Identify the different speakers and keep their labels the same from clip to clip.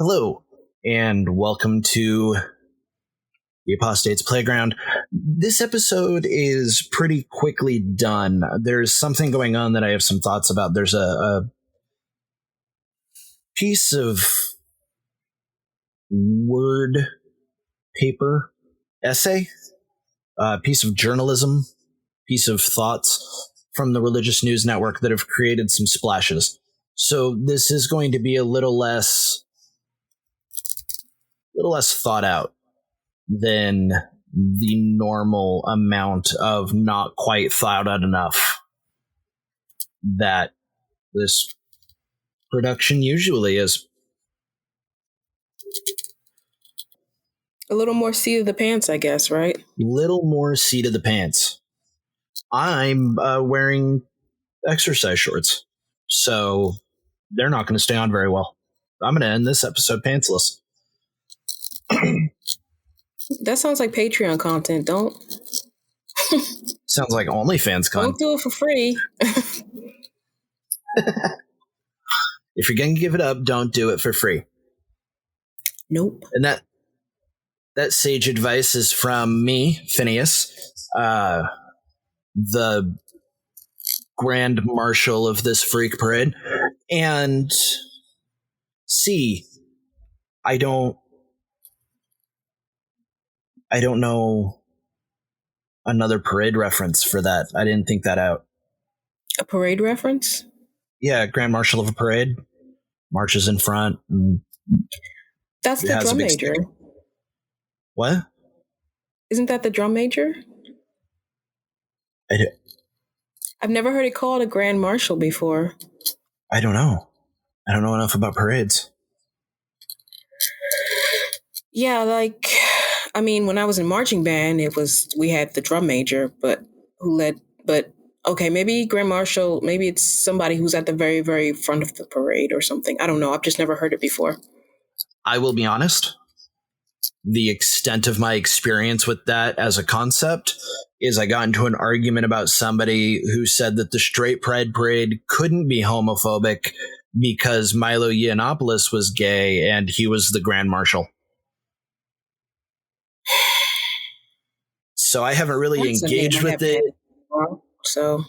Speaker 1: Hello, and welcome to the Apostate's Playground. This episode is pretty quickly done. There's something going on that I have some thoughts about. There's a piece of word paper essay, a piece of journalism, piece of thoughts from the Religious News Network that have created some splashes. So this is going to be a little less thought out than the normal amount of not quite thought out enough that this production usually is.
Speaker 2: A little more seat of the pants, I guess, right?
Speaker 1: Little more seat of the pants. I'm wearing exercise shorts, so they're not going to stay on very well. I'm going to end this episode pantsless.
Speaker 2: That sounds like Patreon content. Don't.
Speaker 1: Sounds like OnlyFans content.
Speaker 2: Don't do it for free.
Speaker 1: If you're going to give it up, don't do it for free.
Speaker 2: Nope.
Speaker 1: And that sage advice is from me, Phineas, the Grand Marshal of this freak parade. And C, I don't know another parade reference for that. I didn't think that out.
Speaker 2: A parade reference?
Speaker 1: Yeah, Grand Marshal of a parade. Marches in front. And
Speaker 2: that's the drum major.
Speaker 1: Stick. What?
Speaker 2: Isn't that the drum major? I've never heard it called a Grand Marshal before.
Speaker 1: I don't know. I don't know enough about parades.
Speaker 2: Yeah, when I was in marching band, we had the drum major, but okay, maybe Grand Marshal, maybe it's somebody who's at the very, very front of the parade or something. I don't know. I've just never heard it before.
Speaker 1: I will be honest. The extent of my experience with that as a concept is I got into an argument about somebody who said that the straight pride parade couldn't be homophobic because Milo Yiannopoulos was gay and he was the Grand Marshal. So I haven't really engaged with it.
Speaker 2: So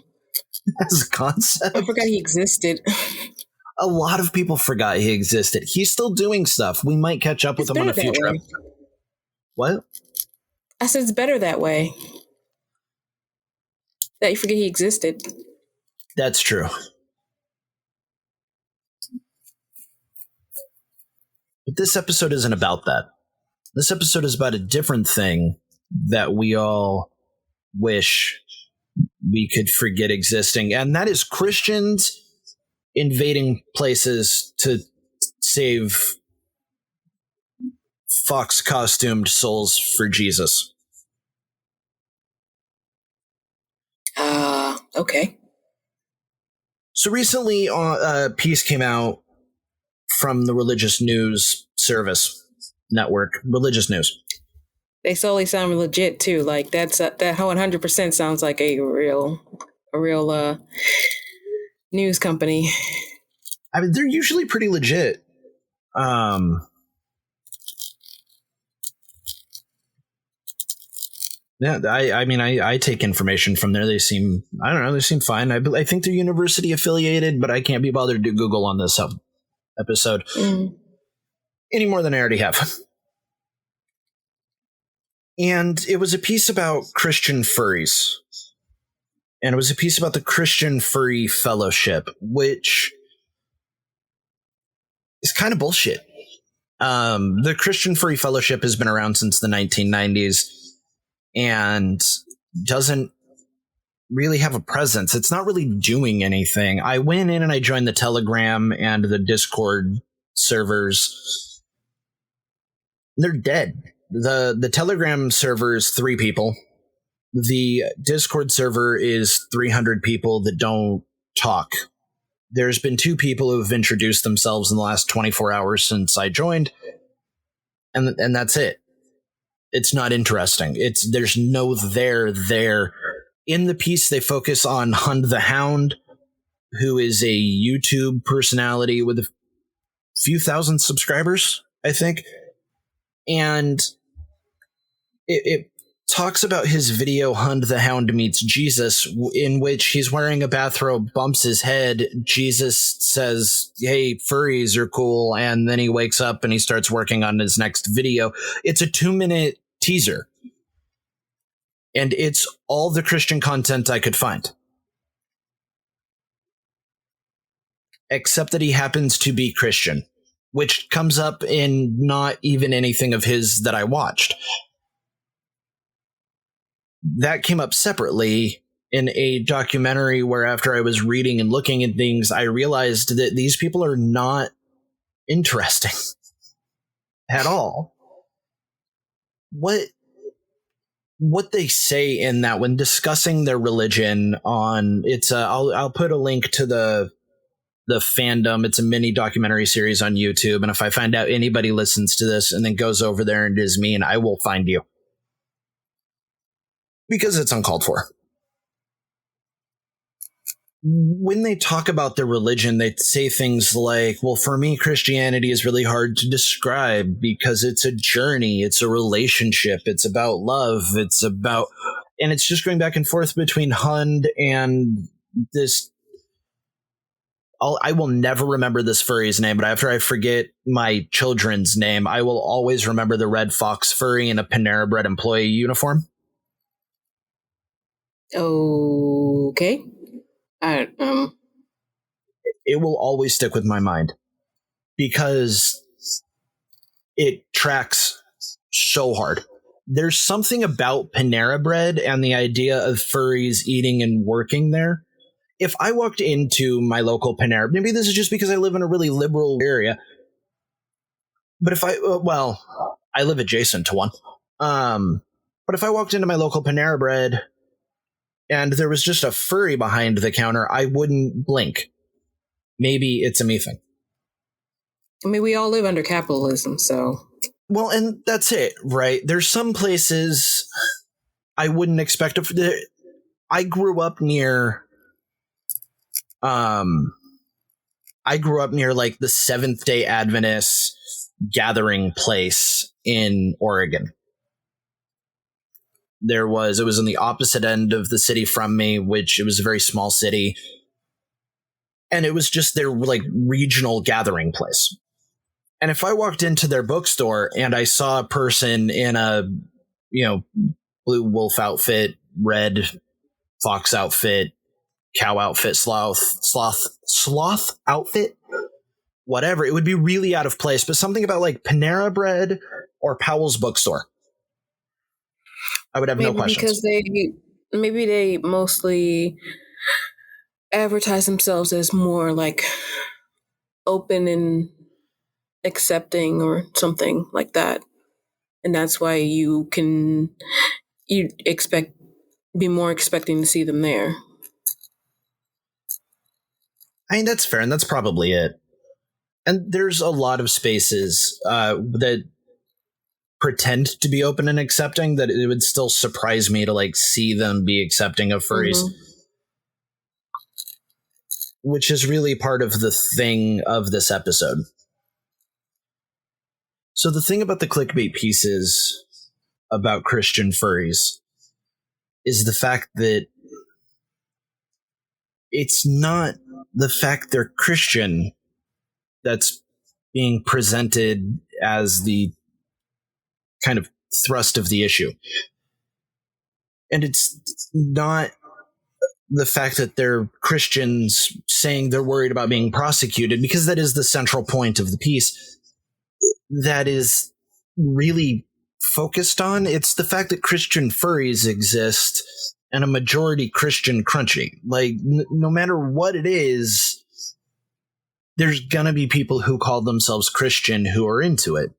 Speaker 1: as a concept.
Speaker 2: I forgot he existed.
Speaker 1: A lot of people forgot he existed. He's still doing stuff. We might catch up with him on a future episode. What?
Speaker 2: I said it's better that way. That you forget he existed.
Speaker 1: That's true. But this episode isn't about that. This episode is about a different thing that we all wish we could forget existing, and that is Christians invading places to save fox costumed souls for Jesus.
Speaker 2: Okay.
Speaker 1: So recently a piece came out from the Religious News Service Network, Religious News.
Speaker 2: They solely sound legit too. Like that 100% sounds like a real news company.
Speaker 1: I mean, they're usually pretty legit. Yeah, I take information from there. They seem fine. I think they're university affiliated, but I can't be bothered to do Google on this episode any more than I already have. And it was a piece about Christian furries. And it was a piece about the Christian Furry Fellowship, which is kind of bullshit. The Christian Furry Fellowship has been around since the 1990s and doesn't really have a presence. It's not really doing anything. I went in and I joined the Telegram and the Discord servers. They're dead. The Telegram server is 3 people. The Discord server is 300 people that don't talk. There's been 2 people who have introduced themselves in the last 24 hours since I joined, and that's it. It's not interesting. There's no there. In the piece, they focus on Hund the Hound, who is a YouTube personality with few thousand subscribers, I think. And it talks about his video Hund the Hound Meets Jesus, in which he's wearing a bathrobe, bumps his head. Jesus says, "Hey, furries are cool." And then he wakes up and he starts working on his next video. It's a 2-minute teaser. And it's all the Christian content I could find. Except that he happens to be Christian, which comes up in not even anything of his that I watched. That came up separately in a documentary where, after I was reading and looking at things, I realized that these people are not interesting at all. What they say in that, when discussing their religion, on I'll put a link to the fandom. It's a mini documentary series on YouTube, and if I find out anybody listens to this and then goes over there and is mean, I will find you, because it's uncalled for. When they talk about their religion, they say things like, well, for me, Christianity is really hard to describe because it's a journey, it's a relationship, it's about love, and it's just going back and forth between Hund and this. I will never remember this furry's name, but after I forget my children's name, I will always remember the red fox furry in a Panera Bread employee uniform.
Speaker 2: Okay.
Speaker 1: It will always stick with my mind because it tracks so hard. There's something about Panera Bread and the idea of furries eating and working there. If I walked into my local Panera, maybe this is just because I live in a really liberal area, but if I live adjacent to one. But if I walked into my local Panera Bread and there was just a furry behind the counter, I wouldn't blink. Maybe it's a me thing.
Speaker 2: I mean, we all live under capitalism, so.
Speaker 1: Well, and that's it, right? There's some places I wouldn't expect to. I grew up near like the Seventh-day Adventist gathering place in Oregon. It was in the opposite end of the city from me, which it was a very small city. And it was just their like regional gathering place. And if I walked into their bookstore and I saw a person in a, blue wolf outfit, red fox outfit, cow outfit, sloth outfit, whatever, it would be really out of place. But something about like Panera Bread or Powell's bookstore, I would have no questions.
Speaker 2: Because maybe they mostly advertise themselves as more like open and accepting or something like that, and that's why you be more expecting to see them there.
Speaker 1: I mean, that's fair, and that's probably it. And there's a lot of spaces that pretend to be open and accepting that it would still surprise me to like see them be accepting of furries. Mm-hmm. Which is really part of the thing of this episode. So the thing about the clickbait pieces about Christian furries is the fact that it's not the fact they're Christian that's being presented as the kind of thrust of the issue. And it's not the fact that they're Christians saying they're worried about being prosecuted, because that is the central point of the piece that is really focused on. It's the fact that Christian furries exist and a majority Christian crunchy. Like, no matter what it is, there's gonna be people who call themselves Christian who are into it.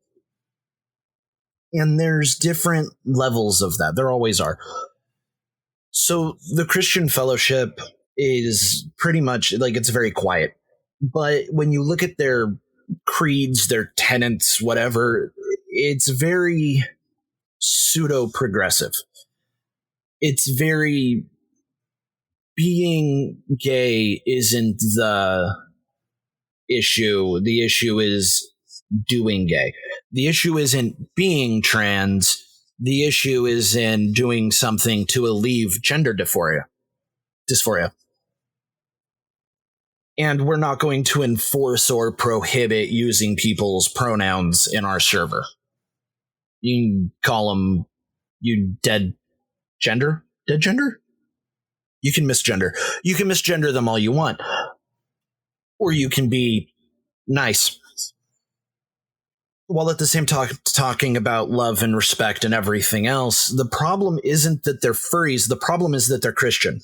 Speaker 1: And there's different levels of that. There always are. So the Christian fellowship is pretty much like, it's very quiet. But when you look at their creeds, their tenets, whatever, it's very pseudo-progressive. It's very, being gay isn't the issue. The issue is doing gay. The issue isn't being trans. The issue is in doing something to alleviate gender dysphoria. And we're not going to enforce or prohibit using people's pronouns in our server. You can call them you dead gender? Dead gender? You can misgender. You can misgender them all you want. Or you can be nice. While at the same time talking about love and respect and everything else, the problem isn't that they're furries. The problem is that they're Christian.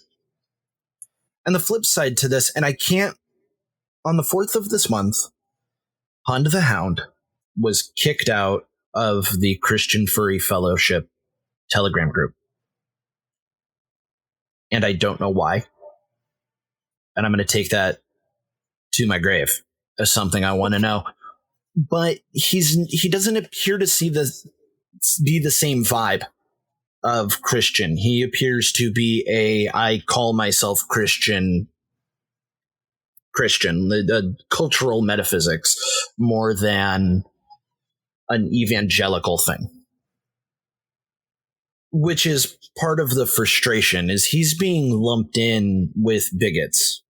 Speaker 1: And the flip side to this, and I can't, on the 4th of this month, Hund the Hound was kicked out of the Christian Furry Fellowship Telegram group. And I don't know why. And I'm going to take that to my grave as something I want to know. But he doesn't appear to be the same vibe of Christian. He appears to be I call myself Christian, the cultural metaphysics more than an evangelical thing. Which is part of the frustration, is he's being lumped in with bigots,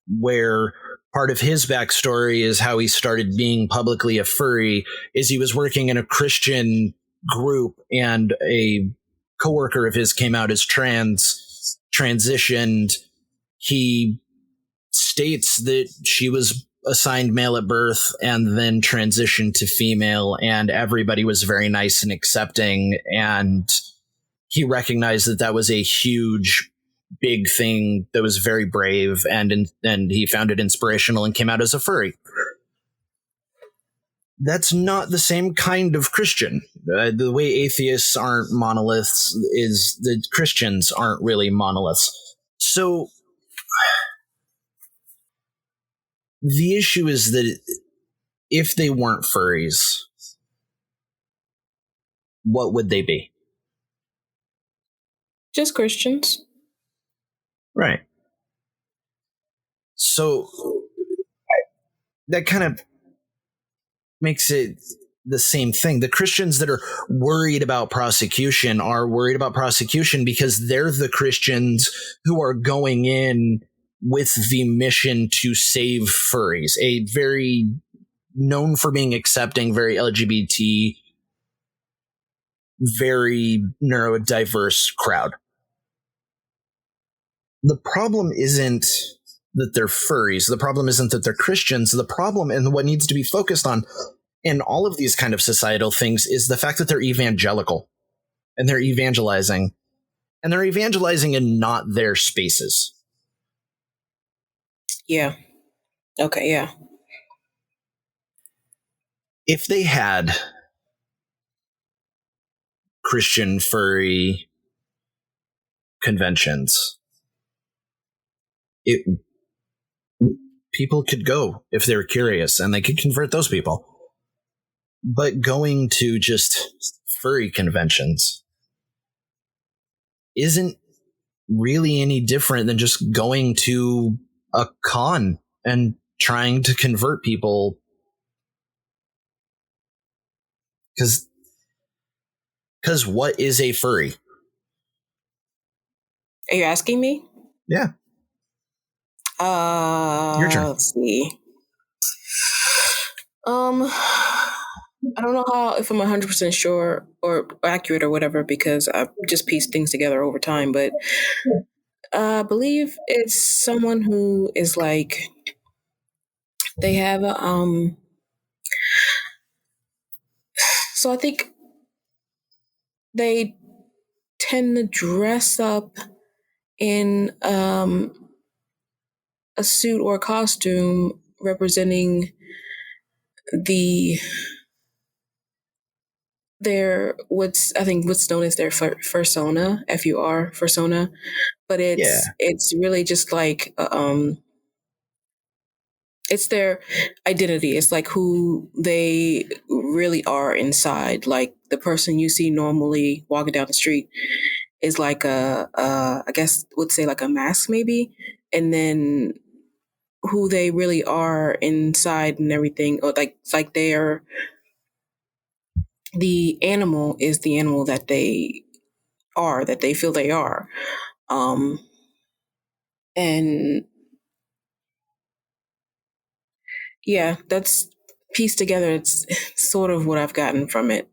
Speaker 1: where part of his backstory is how he started being publicly a furry is he was working in a Christian group and a coworker of his came out as transitioned. He states that she was assigned male at birth and then transitioned to female, and everybody was very nice and accepting, and he recognized that was a huge, big thing that was very brave, and he found it inspirational and came out as a furry. That's not the same kind of Christian. The way atheists aren't monoliths is that Christians aren't really monoliths. So the issue is that if they weren't furries, what would they be?
Speaker 2: Just Christians.
Speaker 1: Right. So that kind of makes it the same thing. The Christians that are worried about prosecution are worried about prosecution because they're the Christians who are going in with the mission to save furries, a very known for being accepting, very LGBT, very neurodiverse crowd. The problem isn't that they're furries. The problem isn't that they're Christians. The problem, and what needs to be focused on in all of these kind of societal things, is the fact that they're evangelical and they're evangelizing, and they're evangelizing in not their spaces.
Speaker 2: Yeah. Okay, yeah.
Speaker 1: If they had Christian furry conventions, people could go if they were curious, and they could convert those people. But going to just furry conventions isn't really any different than just going to a con and trying to convert people. Because what is a furry?
Speaker 2: Are you asking me?
Speaker 1: Yeah. Your turn.
Speaker 2: Let's see. I don't know if I'm 100% sure or accurate or whatever, because I've just pieced things together over time, but I believe it's someone who is like, they have a, so I think they tend to dress up in a suit or a costume representing what's known as their fursona, FUR fursona, but it's really just like it's their identity. It's like who they really are inside. Like the person you see normally walking down the street is like I guess would say like a mask maybe, and then who they really are inside and everything, or like they're the animal is the animal that they are, that they feel they are. Um, and yeah, that's pieced together. It's sort of what I've gotten from it.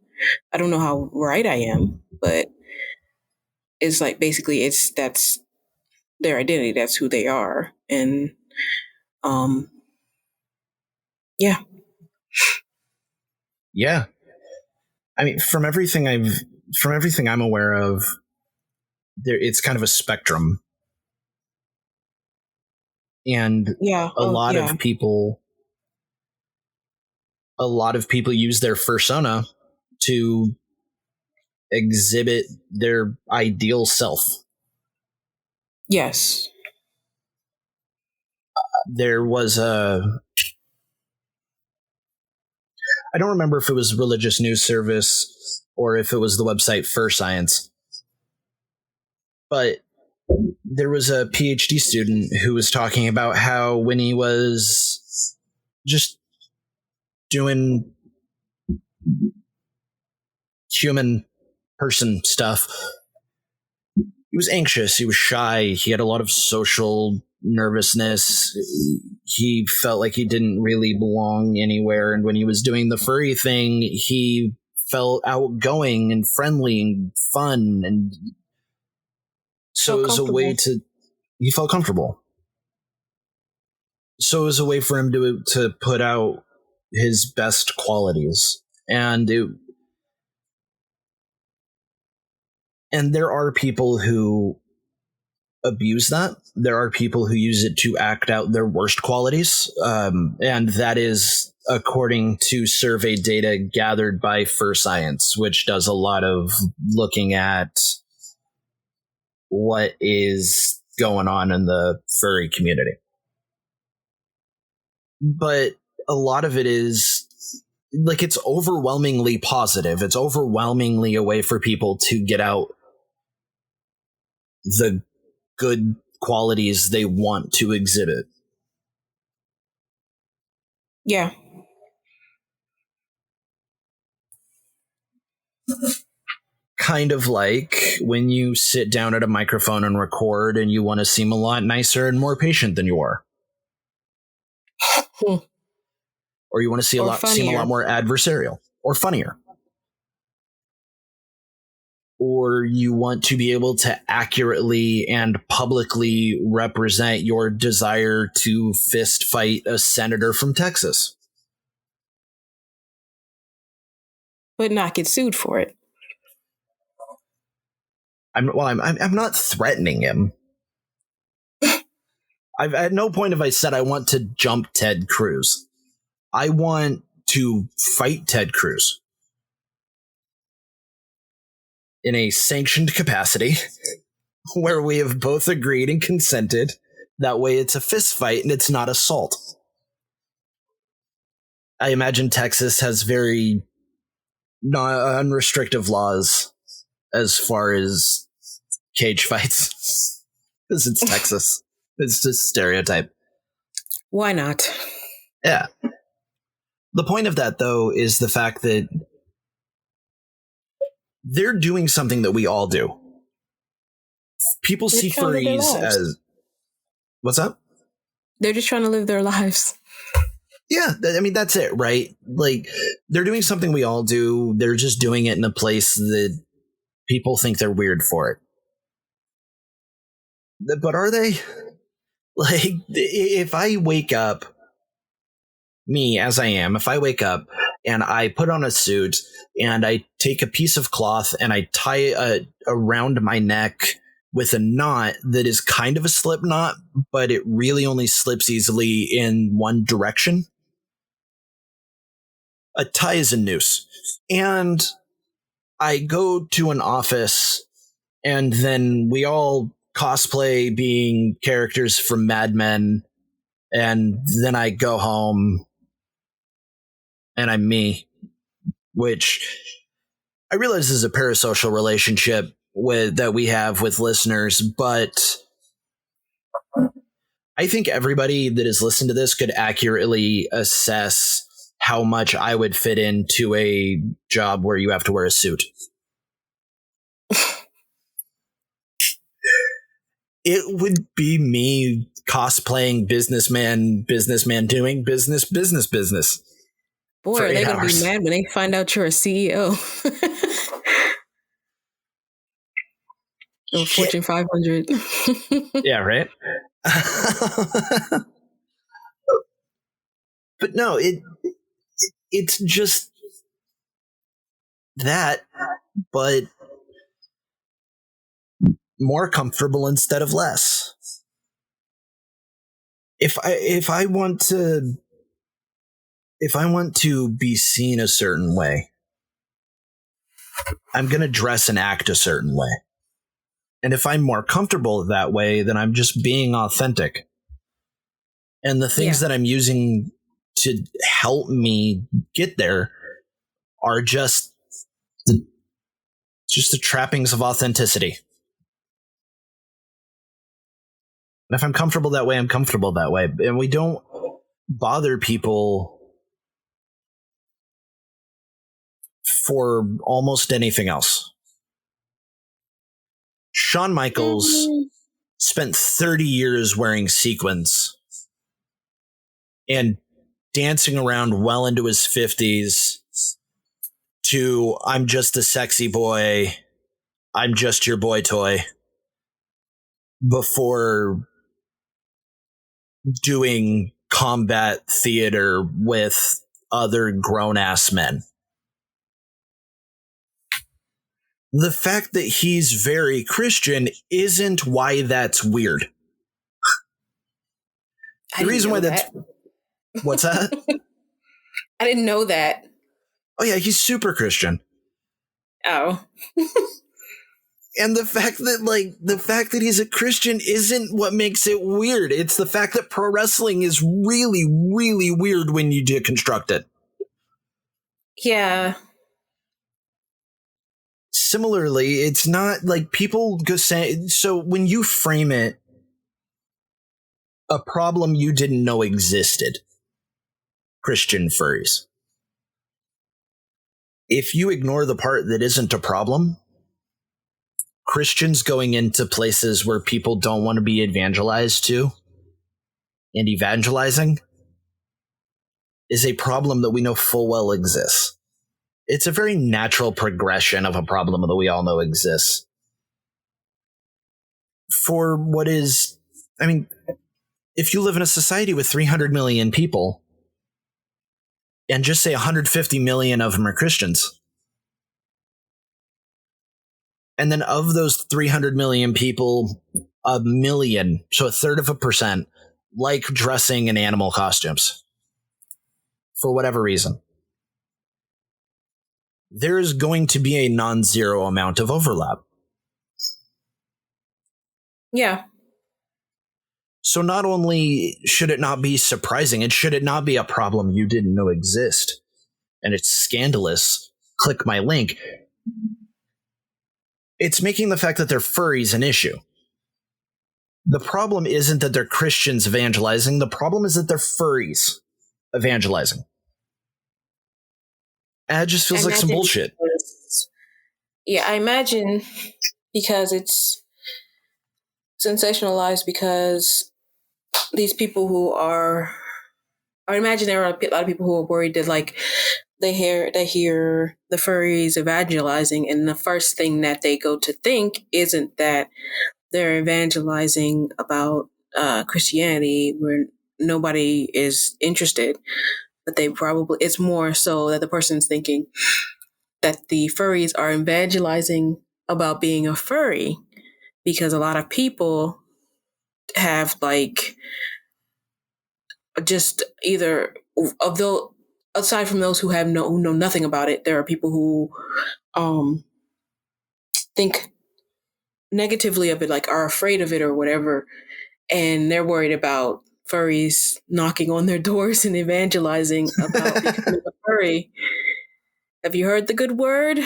Speaker 2: I don't know how right I am, but it's like basically that's their identity. That's who they are, and um, yeah,
Speaker 1: Yeah. I mean, from everything I'm aware of, it's kind of a spectrum, and
Speaker 2: yeah,
Speaker 1: a
Speaker 2: oh
Speaker 1: lot
Speaker 2: yeah,
Speaker 1: of people, a lot of people use their fursona to exhibit their ideal self.
Speaker 2: yes.
Speaker 1: There was I don't remember if it was religious news service or if it was the website Fur Science, but there was a PhD student who was talking about how when he was just doing human person stuff, he was anxious, he was shy, he had a lot of social nervousness. He felt like he didn't really belong anywhere. And when he was doing the furry thing, he felt outgoing and friendly and fun. And so
Speaker 2: Felt
Speaker 1: it was a way
Speaker 2: comfortable.
Speaker 1: to, he felt comfortable. So it was a way for him to put out his best qualities. And there are people who abuse that. There are people who use it to act out their worst qualities. And that is according to survey data gathered by Fur Science, which does a lot of looking at what is going on in the furry community. But a lot of it is like, it's overwhelmingly positive. It's overwhelmingly a way for people to get out the good qualities they want to exhibit.
Speaker 2: Yeah,
Speaker 1: Kind of like when you sit down at a microphone and record and you want to seem a lot nicer and more patient than you are.
Speaker 2: Hmm.
Speaker 1: Or you want to
Speaker 2: Or
Speaker 1: seem a lot
Speaker 2: funnier.
Speaker 1: more adversarial or funnier. Or you want to be able to accurately and publicly represent your desire to fist fight a senator from Texas.
Speaker 2: But not get sued for it.
Speaker 1: I'm not threatening him. At no point have I said I want to jump Ted Cruz. I want to fight Ted Cruz in a sanctioned capacity where we have both agreed and consented. That way it's a fist fight and it's not assault. I imagine Texas has very unrestrictive laws as far as cage fights. Because it's Texas. It's just stereotype.
Speaker 2: Why not?
Speaker 1: Yeah. The point of that, though, is the fact that they're doing something that we all do. People
Speaker 2: They're
Speaker 1: see
Speaker 2: trying to live their
Speaker 1: furries
Speaker 2: lives.
Speaker 1: as... What's up?
Speaker 2: They're just trying to live their lives.
Speaker 1: Yeah, I mean, that's it, right? Like, they're doing something we all do. They're just doing it in a place that people think they're weird for it. But are they? Like, if I wake up, me as I am, if I wake up and I put on a suit and I take a piece of cloth and I tie around my neck with a knot that is kind of a slip knot, but it really only slips easily in one direction. A tie is a noose. And I go to an office and then we all cosplay being characters from Mad Men. And then I go home and I'm me, which I realize is a parasocial relationship that we have with listeners, but I think everybody that has listened to this could accurately assess how much I would fit into a job where you have to wear a suit. It would be me cosplaying businessman doing business.
Speaker 2: Boy, are they going to be mad when they find out you're a CEO? Or Fortune 500.
Speaker 1: Yeah, right? But no, it's just that, but more comfortable instead of less. If I want to be seen a certain way, I'm going to dress and act a certain way. And if I'm more comfortable that way, then I'm just being authentic. And the things that I'm using to help me get there are just the trappings of authenticity. And if I'm comfortable that way, I'm comfortable that way. And we don't bother people for almost anything else. Shawn Michaels spent 30 years wearing sequins and dancing around well into his 50s to "I'm just a sexy boy, I'm just your boy toy," before doing combat theater with other grown-ass men. The fact that he's very Christian isn't why that's weird. The reason why that's... What's that?
Speaker 2: I didn't know that.
Speaker 1: Oh yeah, he's super Christian.
Speaker 2: Oh.
Speaker 1: And the fact that he's a Christian isn't what makes it weird. It's the fact that pro wrestling is really, really weird when you deconstruct it.
Speaker 2: Yeah.
Speaker 1: Similarly, it's not like people go say, so when you frame it, a problem you didn't know existed, Christian furries. If you ignore the part that isn't a problem, Christians going into places where people don't want to be evangelized to and evangelizing is a problem that we know full well exists. It's a very natural progression of a problem that we all know exists. For what is, I mean, if you live in a society with 300 million people, and just say 150 million of them are Christians, and then of those 300 million people, a million, so 1/3%, like dressing in animal costumes for whatever reason, there is going to be a non-zero amount of overlap.
Speaker 2: Yeah.
Speaker 1: So not only should it not be surprising, and should it not be a problem you didn't know exist, and it's scandalous, click my link, it's making the fact that they're furries an issue. The problem isn't that they're Christians evangelizing, the problem is that they're furries evangelizing. And it just feels like some bullshit.
Speaker 2: Yeah, I imagine because it's sensationalized, because these people who are, I imagine there are a lot of people who are worried that like they hear the furries evangelizing, and the first thing that they go to think isn't that they're evangelizing about Christianity where nobody is interested, but it's more so that the person's thinking that the furries are evangelizing about being a furry, because a lot of people have like just either of those, aside from those who know nothing about it, there are people who think negatively of it, like are afraid of it or whatever, and they're worried about furries knocking on their doors and evangelizing about becoming a furry. Have you heard the good word?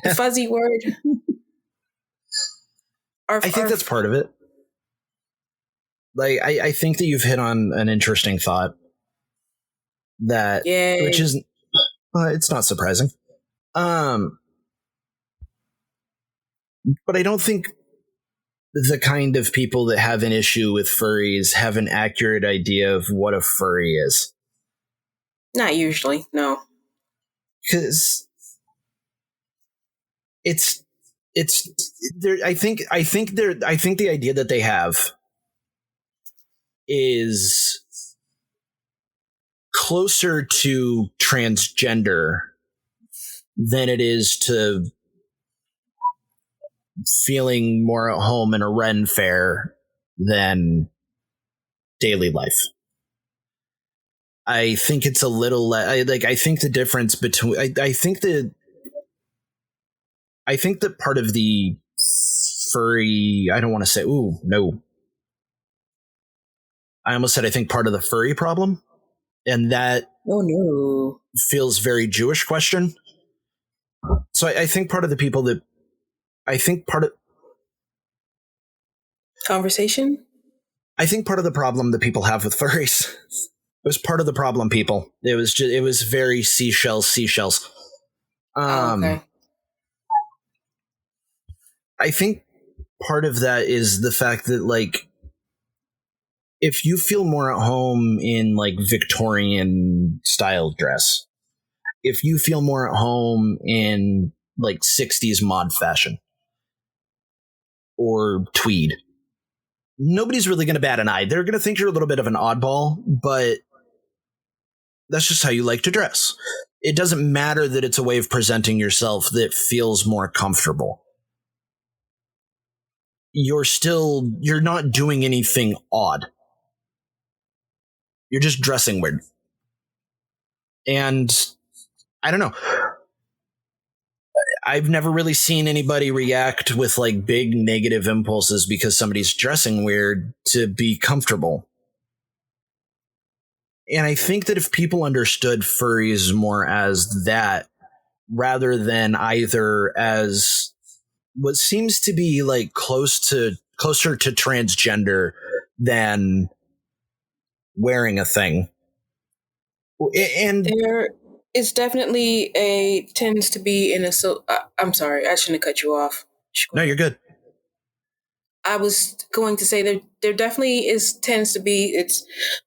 Speaker 2: The fuzzy word?
Speaker 1: I think that's part of it. like I think that you've hit on an interesting thought that, which
Speaker 2: Yay.
Speaker 1: is, it's not surprising. Um, but I don't think the kind of people that have an issue with furries have an accurate idea of what a furry is.
Speaker 2: Not usually, no.
Speaker 1: Because it's there. I think the idea that they have is closer to transgender than it is to feeling more at home in a Ren fair than daily life. I think it's a little I think the difference between I think that part of the furry, I don't want to say, ooh, no. I almost said I think part of the furry problem, and that
Speaker 2: Oh no.
Speaker 1: feels very Jewish question. So I think part of the people that I think part of
Speaker 2: Conversation?
Speaker 1: I think part of the problem that people have with furries was part of the problem, people. It was very seashells.
Speaker 2: Oh, okay.
Speaker 1: I think part of that is the fact that, like, if you feel more at home in like Victorian style dress, if you feel more at home in like 60s mod fashion or tweed, nobody's really going to bat an eye. They're going to think you're a little bit of an oddball, but that's just how you like to dress. It doesn't matter that it's a way of presenting yourself that feels more comfortable. You're not doing anything odd. You're just dressing weird. And I don't know. I've never really seen anybody react with like big negative impulses because somebody's dressing weird to be comfortable. And I think that if people understood furries more as that, rather than either as what seems to be like closer to transgender than wearing a thing. And
Speaker 2: There is definitely a tends to be in a I'm sorry, I shouldn't have cut you off.
Speaker 1: no, you're good.
Speaker 2: I was going to say there definitely is tends to be it's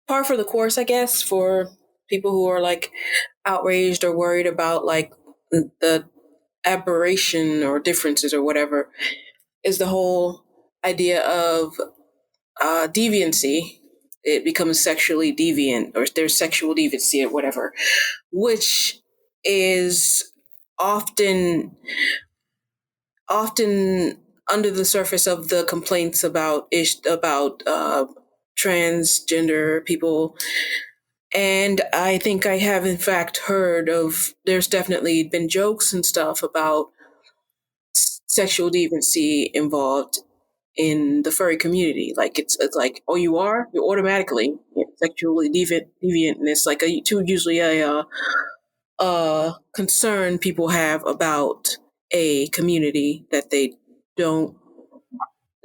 Speaker 2: par for the course, I guess, for people who are like outraged or worried about like the aberration or differences or whatever is the whole idea of deviancy. It becomes sexually deviant or there's sexual deviancy or whatever, which is often often under the surface of the complaints about transgender people. And I think I have in fact heard of there's definitely been jokes and stuff about sexual deviancy involved in the furry community. Like it's like, oh, you're automatically sexually deviant, and it's like usually a concern people have about a community that they don't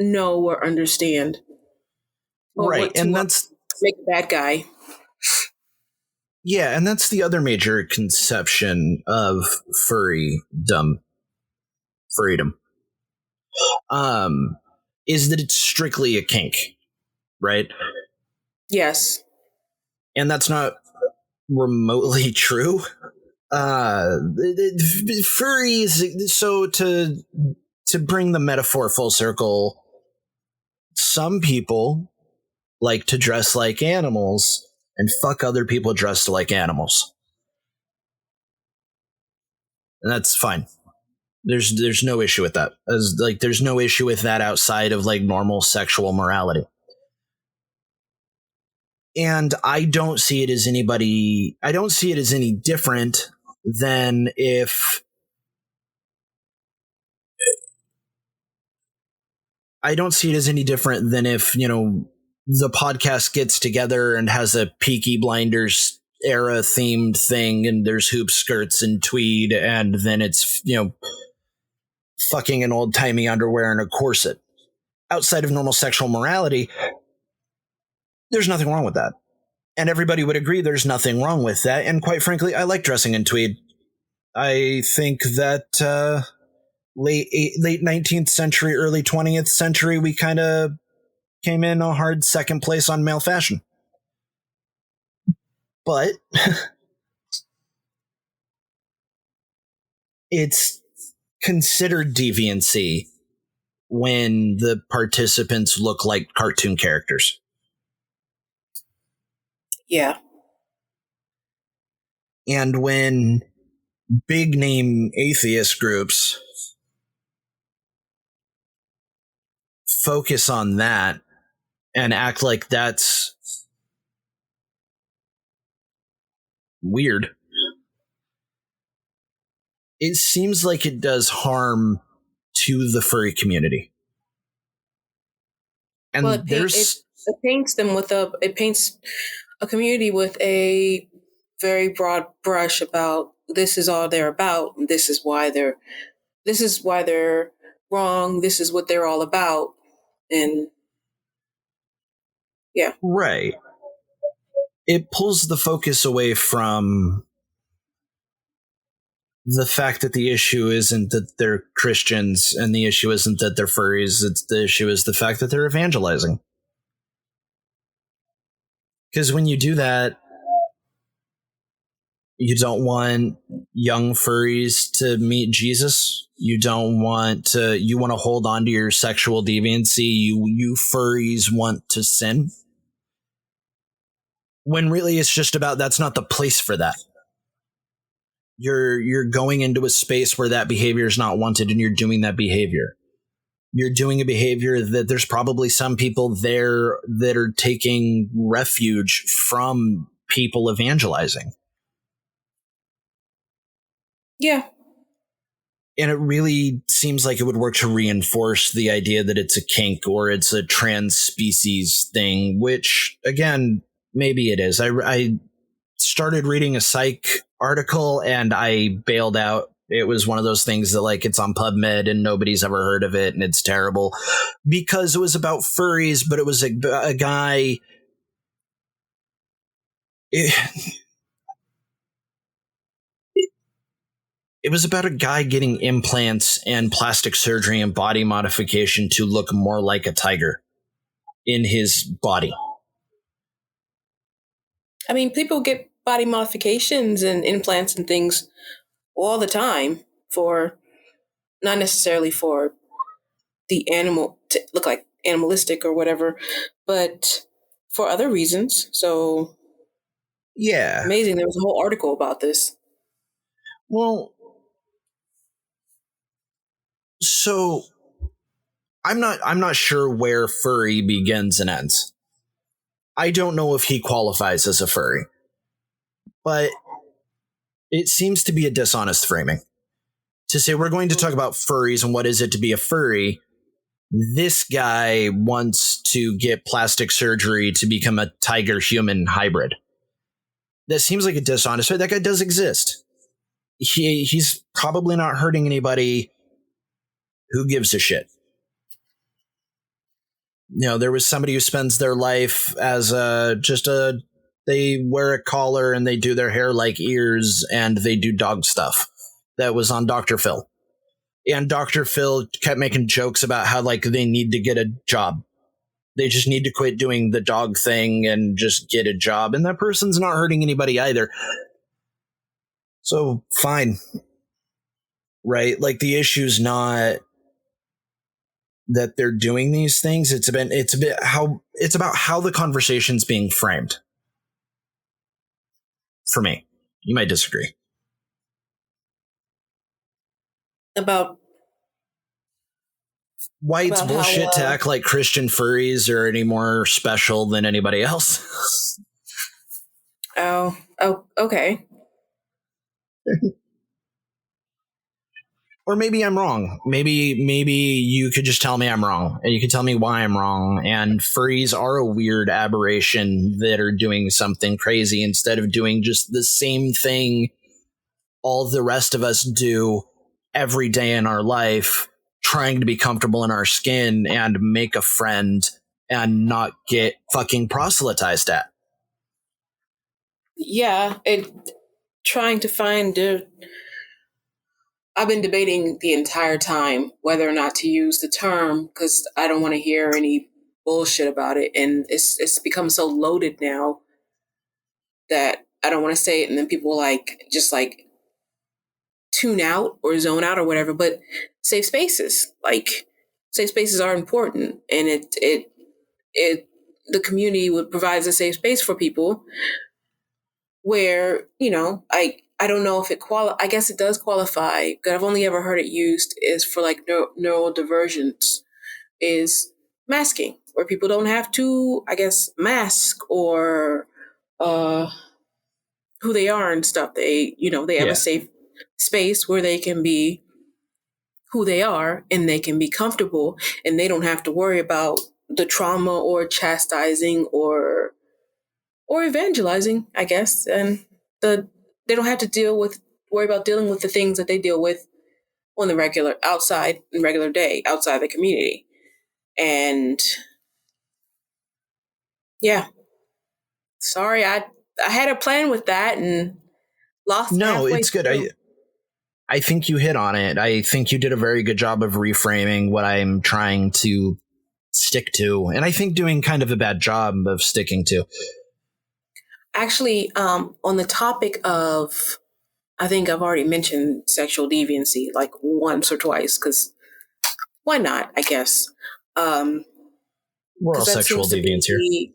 Speaker 2: know or understand, or
Speaker 1: Right.
Speaker 2: want to
Speaker 1: And that's,
Speaker 2: make a bad guy.
Speaker 1: yeah, and that's the other major conception of furrydom. Freedom. Is that it's strictly a kink, right?
Speaker 2: Yes.
Speaker 1: And that's not remotely true. Furries, so to bring the metaphor full circle, some people like to dress like animals and fuck other people dressed like animals. And that's fine. There's no issue with that. As like there's no issue with that outside of like normal sexual morality. And I don't see it as any different than if I don't see it as any different than if, the podcast gets together and has a Peaky Blinders era themed thing and there's hoop skirts and tweed and then it's, fucking an old timey underwear and a corset. Outside of normal sexual morality, There's nothing wrong with that. And everybody would agree there's nothing wrong with that. And quite frankly, I like dressing in tweed. I think that late 19th century, early 20th century, we kind of came in a hard second place on male fashion. But it's considered deviancy when the participants look like cartoon characters.
Speaker 2: Yeah.
Speaker 1: And when big name atheist groups focus on that and act like that's weird, it seems like it does harm to the furry community. And
Speaker 2: Well,
Speaker 1: there's
Speaker 2: it paints them with it paints a community with a very broad brush about this is all they're about. This is why they're wrong. This is what they're all about. And yeah.
Speaker 1: right. It pulls the focus away from the fact that the issue isn't that they're Christians and the issue isn't that they're furries. The issue is the fact that they're evangelizing. Because when you do that, you don't want young furries to meet Jesus. You want to hold on to your sexual deviancy. You furries want to sin. When really it's just about that's not the place for that. You're going into a space where that behavior is not wanted and you're doing that behavior. You're doing a behavior that there's probably some people there that are taking refuge from people evangelizing.
Speaker 2: Yeah.
Speaker 1: And it really seems like it would work to reinforce the idea that it's a kink or it's a trans species thing, which, again, maybe it is. I started reading a psych article and I bailed out. It was one of those things that, like, it's on PubMed and nobody's ever heard of it and it's terrible because it was about furries, but it was a guy. It was about a guy getting implants and plastic surgery and body modification to look more like a tiger in his body.
Speaker 2: I mean, people get body modifications and implants and things all the time for not necessarily for the animal to look like animalistic or whatever, but for other reasons. So
Speaker 1: yeah,
Speaker 2: amazing. There was a whole article about this.
Speaker 1: Well, so I'm not sure where furry begins and ends. I don't know if he qualifies as a furry, but it seems to be a dishonest framing to say we're going to talk about furries and what is it to be a furry. This guy wants to get plastic surgery to become a tiger human hybrid. That seems like a dishonest. That guy does exist. He's probably not hurting anybody. Who gives a shit? There was somebody who spends their life as they wear a collar and they do their hair like ears and they do dog stuff. That was on Dr. Phil. And Dr. Phil kept making jokes about how, like, they need to get a job. They just need to quit doing the dog thing and just get a job. And that person's not hurting anybody either. So, fine. Right? Like, the issue's not that they're doing these things. It's about how the conversation's being framed. For me. You might disagree.
Speaker 2: About
Speaker 1: why it's bullshit to act like Christian furries are any more special than anybody else.
Speaker 2: Oh, okay.
Speaker 1: Or maybe I'm wrong. Maybe you could just tell me I'm wrong, and you could tell me why I'm wrong. And furries are a weird aberration that are doing something crazy instead of doing just the same thing all the rest of us do every day in our life, trying to be comfortable in our skin and make a friend and not get fucking proselytized at.
Speaker 2: Yeah, it trying to find I've been debating the entire time whether or not to use the term because I don't want to hear any bullshit about it, and it's become so loaded now that I don't want to say it, and then people like just like tune out or zone out or whatever. But safe spaces, like safe spaces, are important, and it the community would provides a safe space for people where I don't know if I guess it does qualify, but I've only ever heard it used is for like neurodivergence, is masking, where people don't have to, I guess, mask or uh who they are and stuff. They have a
Speaker 1: Yeah.
Speaker 2: safe space where they can be who they are and they can be comfortable, and they don't have to worry about the trauma or chastising or evangelizing, I guess. And they don't have to worry about dealing with the things that they deal with on the regular day outside the community. And yeah, sorry, I had a plan with that and lost it
Speaker 1: No,
Speaker 2: halfway
Speaker 1: it's good.
Speaker 2: through.
Speaker 1: I think you hit on it. I think you did a very good job of reframing what I'm trying to stick to, and I think doing kind of a bad job of sticking to.
Speaker 2: Actually, on the topic of, I think I've already mentioned sexual deviancy like once or twice, because why not? I guess.
Speaker 1: We're all
Speaker 2: Because that
Speaker 1: sexual
Speaker 2: seems to
Speaker 1: deviants here.
Speaker 2: be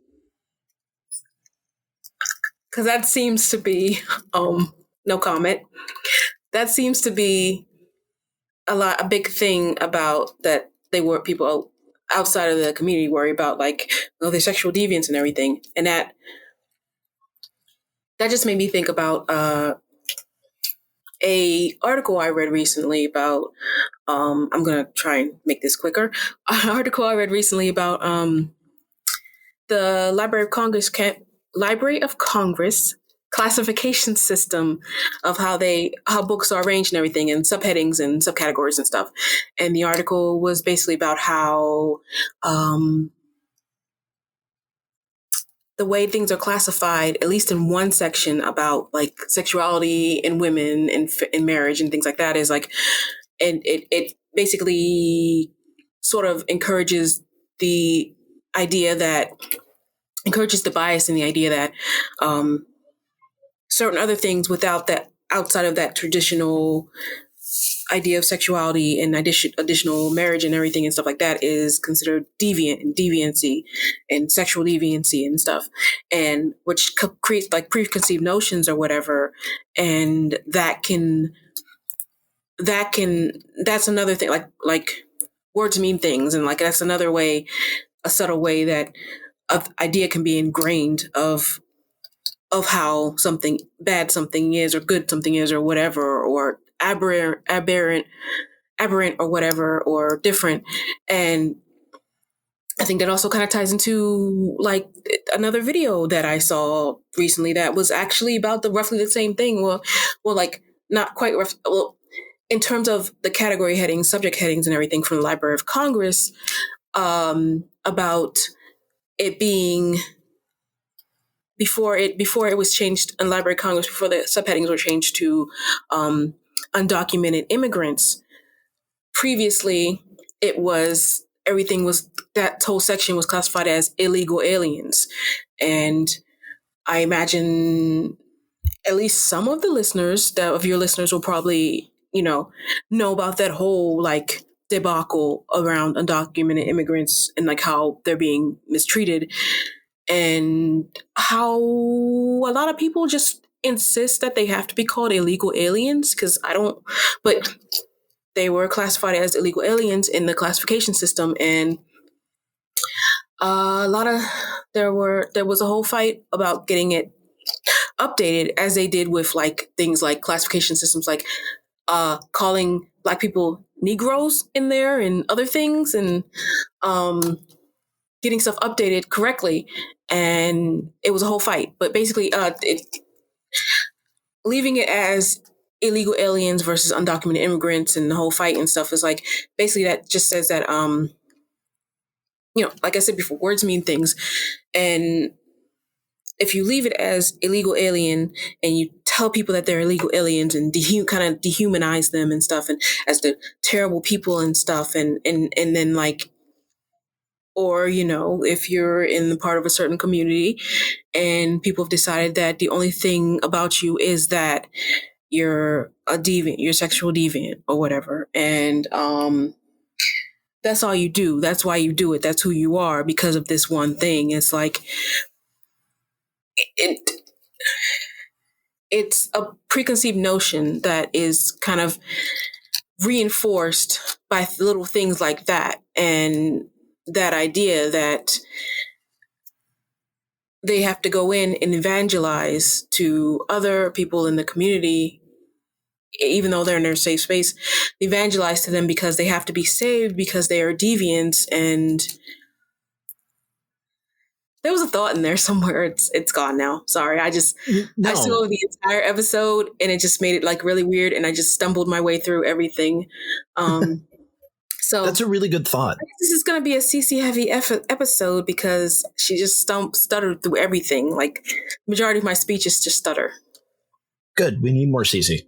Speaker 2: because that seems to be no comment. That seems to be a big thing about that they were people outside of the community worry about, like, their sexual deviance and everything, and that just made me think about a article I read recently about. I'm gonna try and make this quicker. An article I read recently about the Library of Congress classification system of how books are arranged and everything, and subheadings and subcategories and stuff. And the article was basically about how the way things are classified, at least in one section about like sexuality in women and in marriage and things like that, is like, and it basically sort of the idea that encourages the bias in the idea that certain other things without that, outside of that traditional idea of sexuality and additional marriage and everything and stuff like that, is considered deviant and deviancy and sexual deviancy and stuff, and which creates like preconceived notions or whatever. And that's another thing, like words mean things, and like that's another way, a subtle way that an idea can be ingrained of how something bad something is or good something is or whatever, or aberrant or whatever, or different. And I think that also kind of ties into like another video that I saw recently that was actually about roughly the same thing. Well, like not quite well, in terms of the category headings, subject headings, and everything from the Library of Congress, about it being before it was changed in Library of Congress, before the subheadings were changed to undocumented immigrants. Previously, it was everything was that whole section was classified as illegal aliens, and I imagine at least some of the of your listeners will probably know about that whole like debacle around undocumented immigrants and like how they're being mistreated, and how a lot of people just insist that they have to be called illegal aliens, because I don't, but they were classified as illegal aliens in the classification system. And a lot of there was a whole fight about getting it updated, as they did with like things like classification systems, like calling Black people Negroes in there and other things, and getting stuff updated correctly. And it was a whole fight, but basically leaving it as illegal aliens versus undocumented immigrants and the whole fight and stuff is like, basically that just says that like I said before, words mean things. And if you leave it as illegal alien and you tell people that they're illegal aliens and kind of dehumanize them and stuff and as the terrible people and stuff and then like, or if you're in the part of a certain community and people have decided that the only thing about you is that you're a deviant, you're a sexual deviant or whatever, and that's all you do, that's why you do it, that's who you are because of this one thing. It's like it it's a preconceived notion that is kind of reinforced by little things like that, and that idea that they have to go in and evangelize to other people in the community, even though they're in their safe space, evangelize to them because they have to be saved because they are deviants. And there was a thought in there somewhere. It's gone now. Sorry. I saw the entire episode and it just made it like really weird. And I just stumbled my way through everything. So
Speaker 1: that's a really good thought.
Speaker 2: This is going to be a CC heavy episode because she just stuttered through everything. Like majority of my speech is just stutter.
Speaker 1: Good. We need more CC.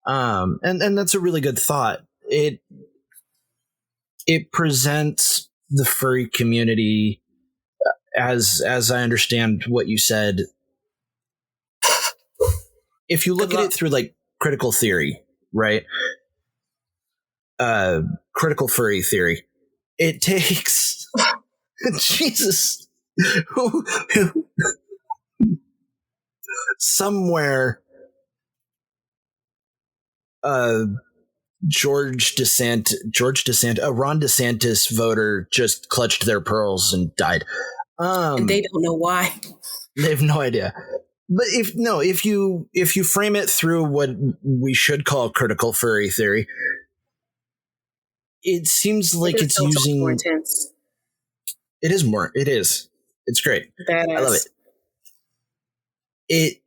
Speaker 1: And that's a really good thought. It presents the furry community as I understand what you said. If you look at it through like critical theory, right? Critical furry theory. It takes Jesus somewhere Ron DeSantis voter just clutched their pearls and died.
Speaker 2: And they don't know why.
Speaker 1: They have no idea. But if you frame it through what we should call critical furry theory, it seems like it's using
Speaker 2: more intense.
Speaker 1: It is more. It is. It's great.
Speaker 2: Badass.
Speaker 1: I love it. It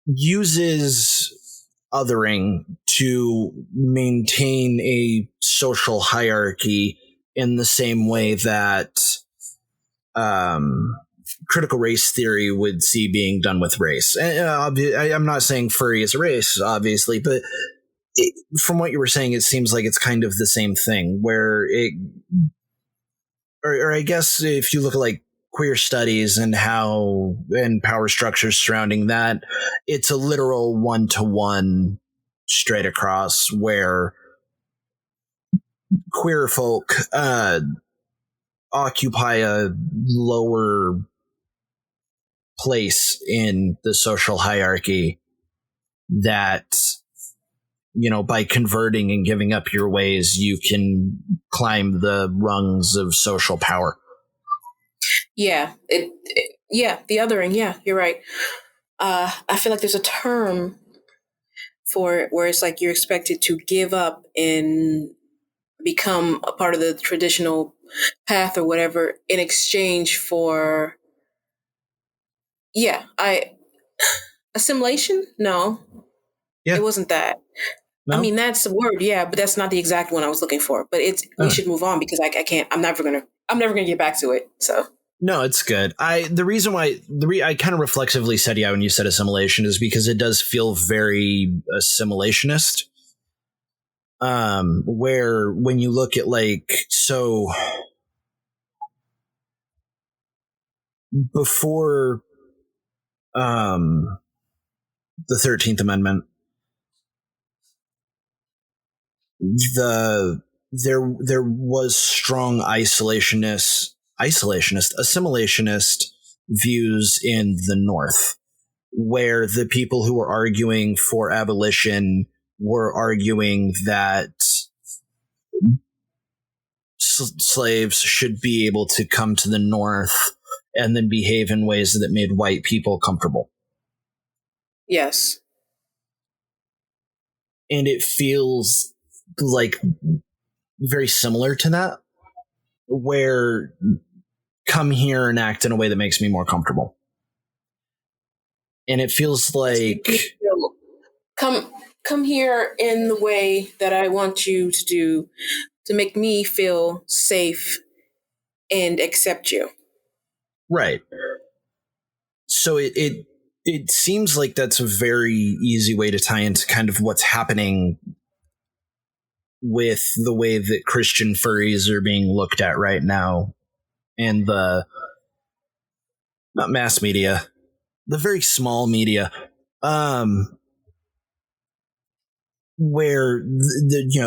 Speaker 1: uses othering to maintain a social hierarchy in the same way that critical race theory would see being done with race. I'm not saying furry is a race, obviously, but from what you were saying, it seems like it's kind of the same thing where or I guess if you look at like queer studies and power structures surrounding that, it's a literal 1-to-1 straight across where queer folk occupy a lower place in the social hierarchy that, by converting and giving up your ways, you can climb the rungs of social power.
Speaker 2: Yeah, the othering. Yeah, you're right. I feel like there's a term for it where it's like you're expected to give up and become a part of the traditional path or whatever in exchange for assimilation. No, it wasn't that. No? I mean, that's the word, yeah, but that's not the exact one I was looking for. But we should move on because I can't. I'm never gonna get back to it. So
Speaker 1: no, it's good. The reason why I kind of reflexively said when you said assimilation is because it does feel very assimilationist. Where when you look at before the 13th Amendment, there was strong assimilationist views in the North, where the people who were arguing for abolition were arguing that slaves should be able to come to the North and then behave in ways that made white people comfortable.
Speaker 2: Yes.
Speaker 1: And it feels like very similar to that, where come here and act in a way that makes me more comfortable. And it feels like
Speaker 2: come here in the way that I want you to do. to make me feel safe and accept you.
Speaker 1: Right. So it seems like that's a very easy way to tie into kind of what's happening with the way that Christian furries are being looked at right now, and the not mass media, the very small media, where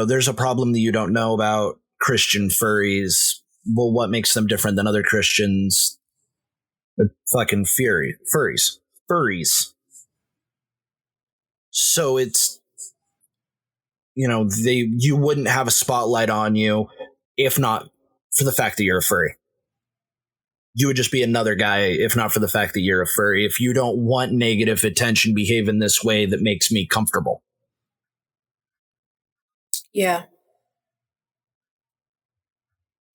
Speaker 1: there's a problem that you don't know about Christian furries. Well, what makes them different than other Christians? They're fucking furries. So it's you wouldn't have a spotlight on you if not for the fact that you're a furry. You would just be another guy if not for the fact that you're a furry. If you don't want negative attention, behave in this way that makes me comfortable.
Speaker 2: Yeah.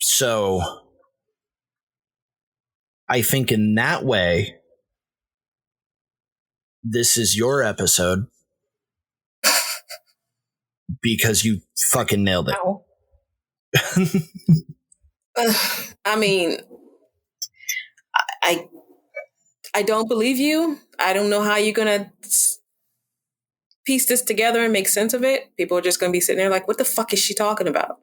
Speaker 1: So I think in that way, this is your episode because you fucking nailed it.
Speaker 2: Ow. I mean, I don't believe you. I don't know how you're gonna piece this together and make sense of it. People are just gonna be sitting there like, "What the fuck is she talking about?"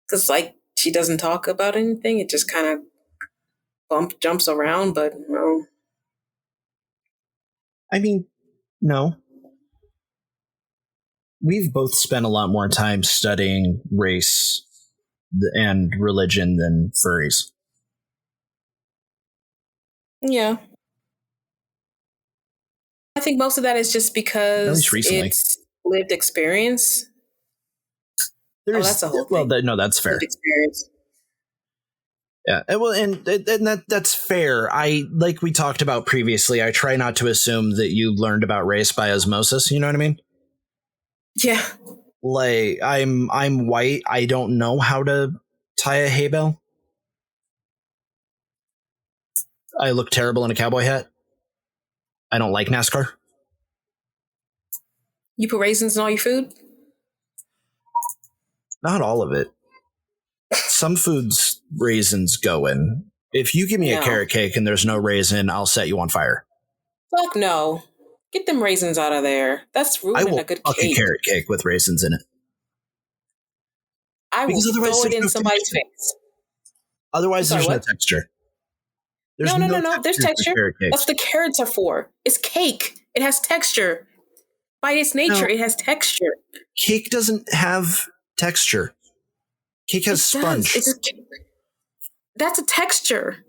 Speaker 2: Because like she doesn't talk about anything. It just kind of jumps around. But no.
Speaker 1: I mean, no. We've both spent a lot more time studying race and religion than furries.
Speaker 2: Yeah. I think most of that is just because it's lived experience. That's a whole thing.
Speaker 1: No, that's fair.
Speaker 2: Lived experience.
Speaker 1: Yeah, well, and that's fair. I like we talked about previously. I try not to assume that you learned about race by osmosis. You know what I mean?
Speaker 2: Yeah.
Speaker 1: Like I'm white. I don't know how to tie a hay bale. I look terrible in a cowboy hat. I don't like NASCAR.
Speaker 2: You put raisins in all your food?
Speaker 1: Not all of it. Some foods raisins go in. If you give me a carrot cake and there's no raisin, I'll set you on fire.
Speaker 2: Fuck no. Get them raisins out of there. That's ruining a good cake.
Speaker 1: I will fuck a carrot cake with raisins in it.
Speaker 2: I will throw it in somebody's face.
Speaker 1: Otherwise, there's no texture.
Speaker 2: No. There's texture. That's what the carrots are for. It's cake. It has texture. By its nature, it has texture.
Speaker 1: Cake doesn't have texture. Cake has sponge.
Speaker 2: That's a texture.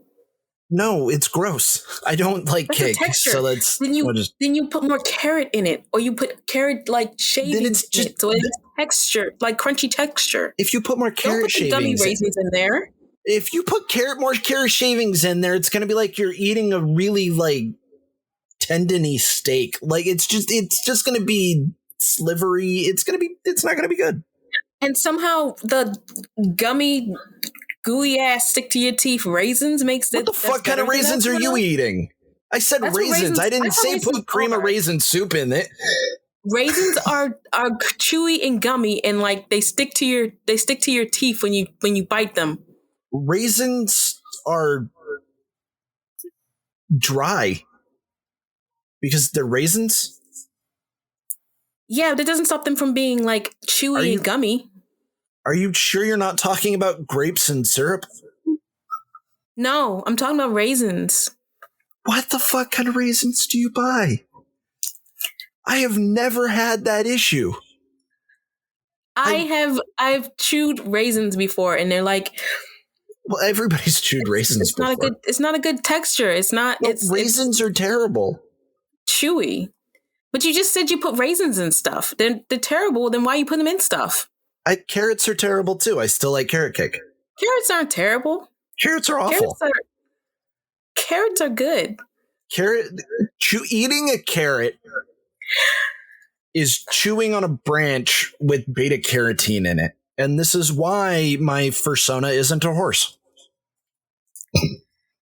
Speaker 1: No, it's gross. I don't like cake. So
Speaker 2: then you put more carrot in it, or you put carrot like shavings in it, so it has texture, like crunchy texture.
Speaker 1: If you put more carrot shavings,
Speaker 2: gummy raisins in there.
Speaker 1: If you put more carrot shavings in there, it's gonna be like you're eating a really like tendony steak. Like it's just gonna be slivery. It's not gonna be good.
Speaker 2: And somehow the gummy gooey ass stick to your teeth raisins makes it.
Speaker 1: What the fuck kind of raisins are you eating? I said raisins. I didn't say put cream of raisin soup in it.
Speaker 2: Raisins are chewy and gummy, and like they stick to your teeth when you bite them.
Speaker 1: Raisins are dry because they're raisins.
Speaker 2: Yeah, but it doesn't stop them from being like chewy and gummy.
Speaker 1: Are you sure you're not talking about grapes and syrup?
Speaker 2: No, I'm talking about raisins.
Speaker 1: What the fuck kind of raisins do you buy? I have never had that issue.
Speaker 2: I've chewed raisins before, and they're like.
Speaker 1: Well, everybody's chewed raisins before.
Speaker 2: It's not a good texture. It's not.
Speaker 1: No, raisins are terrible.
Speaker 2: Chewy. But you just said you put raisins in stuff. They're terrible. Then why you put them in stuff?
Speaker 1: Carrots are terrible too. I still like carrot cake.
Speaker 2: Carrots aren't terrible.
Speaker 1: Carrots are awful.
Speaker 2: Carrots are good.
Speaker 1: Eating a carrot is chewing on a branch with beta carotene in it. And this is why my fursona isn't a horse.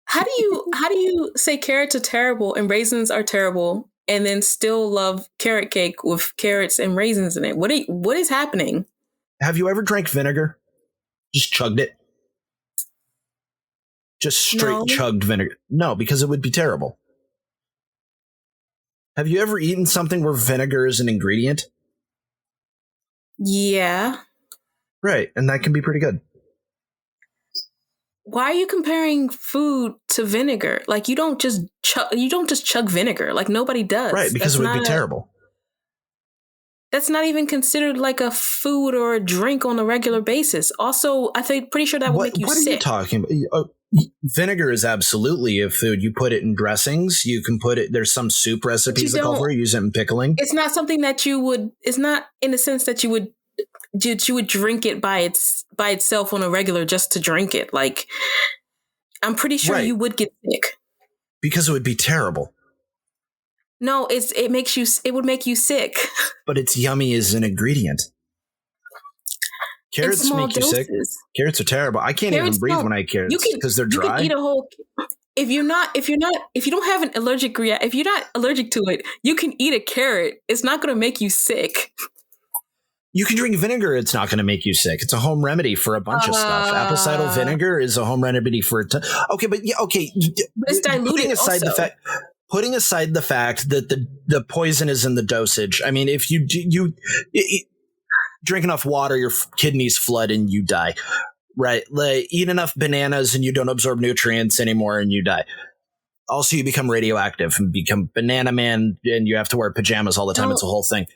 Speaker 2: How do you say carrots are terrible and raisins are terrible and then still love carrot cake with carrots and raisins in it? What is happening?
Speaker 1: Have you ever drank vinegar? Just chugged it. Just straight
Speaker 2: No.
Speaker 1: chugged vinegar. No, because it would be terrible. Have you ever eaten something where vinegar is an ingredient?
Speaker 2: Yeah.
Speaker 1: Right, and that can be pretty good.
Speaker 2: Why are you comparing food to vinegar? Like you don't just chug vinegar. Like nobody does.
Speaker 1: Right, because it would be terrible.
Speaker 2: That's not even considered like a food or a drink on a regular basis. Also, I think pretty sure that would make you sick.
Speaker 1: What are you talking about? Vinegar is absolutely a food. You put it in dressings. You can put it. There's some soup recipes that call for it. Use it in pickling.
Speaker 2: It's not something that you would. It's not in the sense that you would drink it by itself on a regular just to drink it. Like I'm pretty sure you would get sick
Speaker 1: because it would be terrible.
Speaker 2: No, it would make you sick.
Speaker 1: But it's yummy as an ingredient. Carrots make you sick. Carrots are terrible. I can't even breathe when I eat carrots because they're dry.
Speaker 2: You can eat a whole. If you don't have an allergic reaction, if you're not allergic to it, you can eat a carrot. It's not going to make you sick.
Speaker 1: You can drink vinegar. It's not going to make you sick. It's a home remedy for a bunch of stuff. Apple cider vinegar is a home remedy for okay, but yeah, okay.
Speaker 2: But it's diluted.
Speaker 1: Putting aside the fact that the poison is in the dosage. I mean, if you drink enough water, your kidneys flood and you die. Right? Like eat enough bananas and you don't absorb nutrients anymore and you die. Also, you become radioactive and become banana man and you have to wear pajamas all the time. It's a whole thing.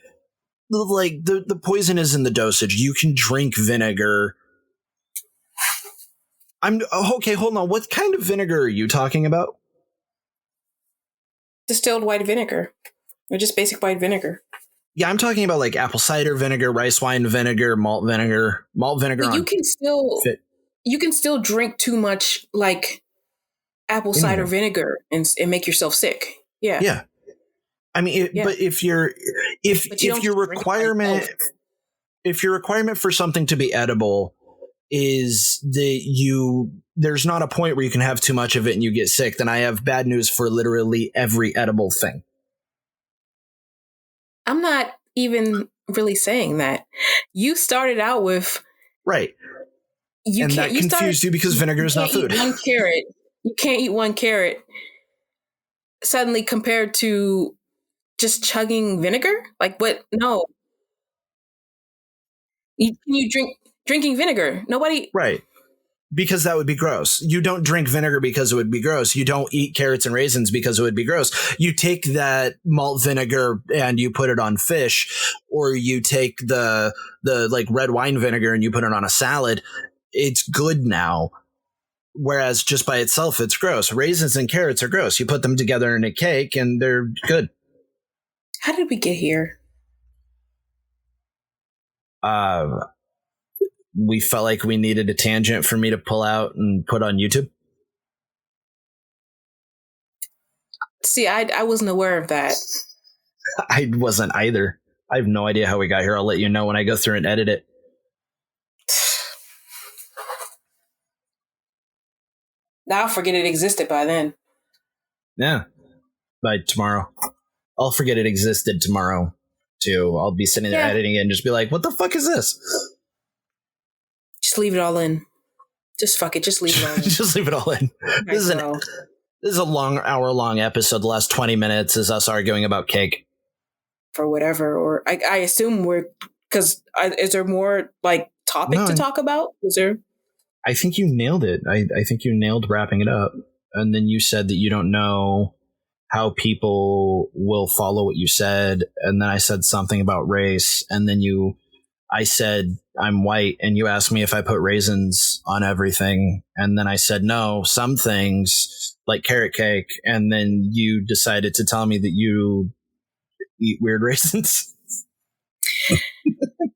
Speaker 1: Like the poison is in the dosage. You can drink vinegar. Okay, hold on. What kind of vinegar are you talking about?
Speaker 2: Distilled white vinegar, or just basic white vinegar.
Speaker 1: Yeah, I'm talking about like apple cider vinegar, rice wine vinegar, malt vinegar. But
Speaker 2: you can still drink too much like apple cider vinegar and make yourself sick. Yeah.
Speaker 1: Yeah. I mean, but if your requirement for something to be edible is that there's not a point where you can have too much of it and you get sick, then I have bad news for literally every edible thing.
Speaker 2: I'm not even really saying that. You started out with
Speaker 1: right. That confused you because vinegar is not food.
Speaker 2: One carrot. You can't eat one carrot suddenly compared to just chugging vinegar? Like what? No. You drinking vinegar. Nobody.
Speaker 1: Right. Because that would be gross. You don't drink vinegar because it would be gross. You don't eat carrots and raisins because it would be gross. You take that malt vinegar and you put it on fish, or you take the like red wine vinegar and you put it on a salad. It's good now. Whereas just by itself, it's gross. Raisins and carrots are gross. You put them together in a cake and they're good.
Speaker 2: How did we get here?
Speaker 1: We felt like we needed a tangent for me to pull out and put on YouTube.
Speaker 2: See, I wasn't aware of that.
Speaker 1: I wasn't either. I have no idea how we got here. I'll let you know when I go through and edit it.
Speaker 2: Now I'll forget it existed by then.
Speaker 1: Yeah. By tomorrow. I'll forget it existed tomorrow, too. I'll be sitting there editing it and just be like, what the fuck is this?
Speaker 2: Just leave it all in. Just fuck it. Just leave it all in.
Speaker 1: Just leave it all in. This is a long, hour-long episode. The last 20 minutes is us arguing about cake.
Speaker 2: For whatever. Or I assume because is there more like topic to talk about? Is there?
Speaker 1: I think you nailed it. I think you nailed wrapping it up. And then you said that you don't know how people will follow what you said. And then I said something about race. And then I said, I'm white. And you asked me if I put raisins on everything. And then I said, no, some things like carrot cake. And then you decided to tell me that you eat weird raisins.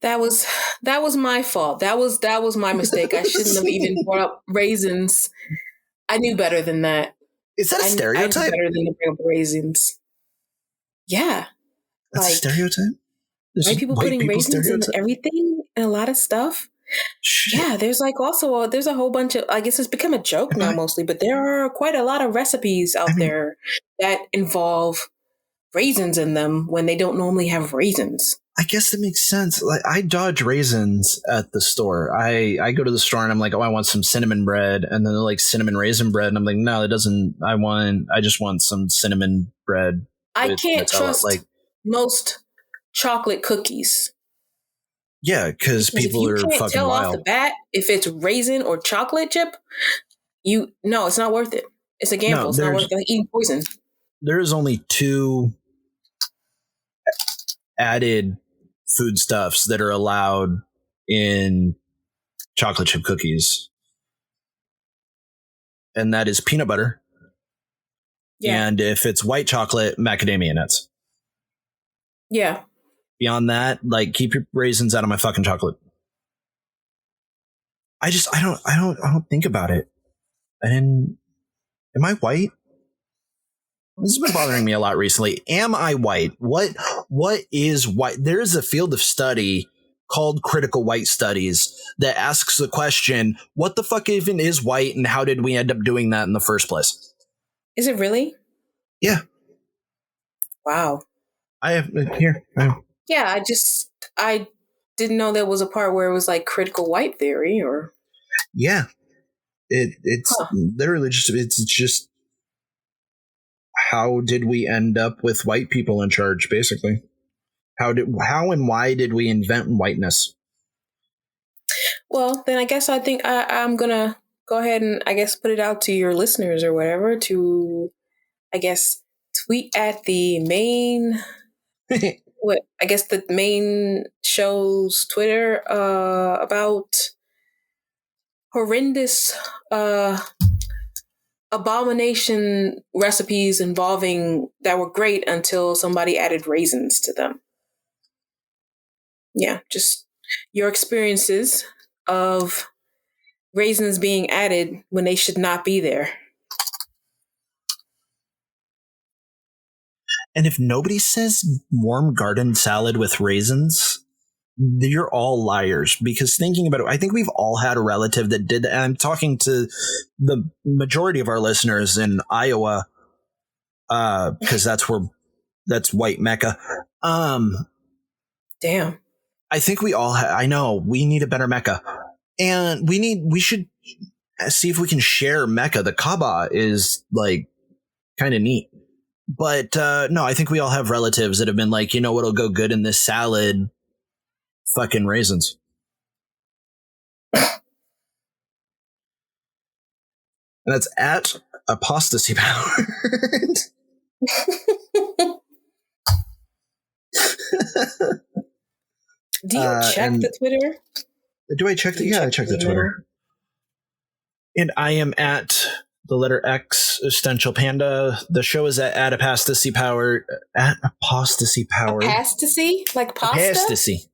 Speaker 2: That was my fault. That was my mistake. I shouldn't have even brought up raisins. I knew better than that.
Speaker 1: Is that a stereotype?
Speaker 2: I knew better than to bring up raisins. Yeah.
Speaker 1: That's a stereotype?
Speaker 2: White people putting raisins in everything and a lot of stuff. Shit. Yeah, there's like also there's a whole bunch of, I guess it's become a joke now mostly, but there are quite a lot of recipes out there that involve raisins in them when they don't normally have raisins.
Speaker 1: I guess that makes sense. Like, I dodge raisins at the store. I go to the store and I'm like, oh, I want some cinnamon bread, and then they're like cinnamon raisin bread, and I'm like, no, that doesn't. I just want some cinnamon bread.
Speaker 2: I can't
Speaker 1: Nutella.
Speaker 2: trust most chocolate cookies.
Speaker 1: Yeah, because people are fucking wild. You can't tell off the
Speaker 2: bat if it's raisin or chocolate chip. No, it's not worth it. It's a gamble. No, it's not worth it. Like eating poison.
Speaker 1: There's only 2 added foodstuffs that are allowed in chocolate chip cookies, and that is peanut butter. Yeah. And if it's white chocolate, macadamia nuts.
Speaker 2: Yeah.
Speaker 1: Beyond that, like, keep your raisins out of my fucking chocolate. I don't think about it. Am I white? This has been bothering me a lot recently. Am I white? What is white? There is a field of study called critical white studies that asks the question, what the fuck even is white, and how did we end up doing that in the first place?
Speaker 2: Is it really?
Speaker 1: Yeah.
Speaker 2: Wow.
Speaker 1: I have here.
Speaker 2: Yeah, I didn't know there was a part where it was like critical white theory, or.
Speaker 1: Yeah. It's literally just how did we end up with white people in charge, basically? How and why did we invent whiteness?
Speaker 2: Well, then I guess I think I'm gonna go ahead and I guess put it out to your listeners or whatever to, I guess, tweet at the main the main show's Twitter about horrendous abomination recipes involving that were great until somebody added raisins to them. Yeah, just your experiences of raisins being added when they should not be there.
Speaker 1: And if nobody says warm garden salad with raisins, you're all liars. Because thinking about it, I think we've all had a relative that did that. And I'm talking to the majority of our listeners in Iowa, because that's white Mecca.
Speaker 2: Damn.
Speaker 1: I think we all I know we need a better Mecca. And we should see if we can share Mecca. The Kaaba is like kind of neat. But no, I think we all have relatives that have been like, you know what'll go good in this salad? Fucking raisins. And that's at apostasy powered.
Speaker 2: Do you check the Twitter?
Speaker 1: Do I check the? Yeah, I check the Twitter. And I am at the letter X, Essential Panda. The show is at apostasy powered. At apostasy powered.
Speaker 2: Apostasy? Like pasta?
Speaker 1: Apostasy.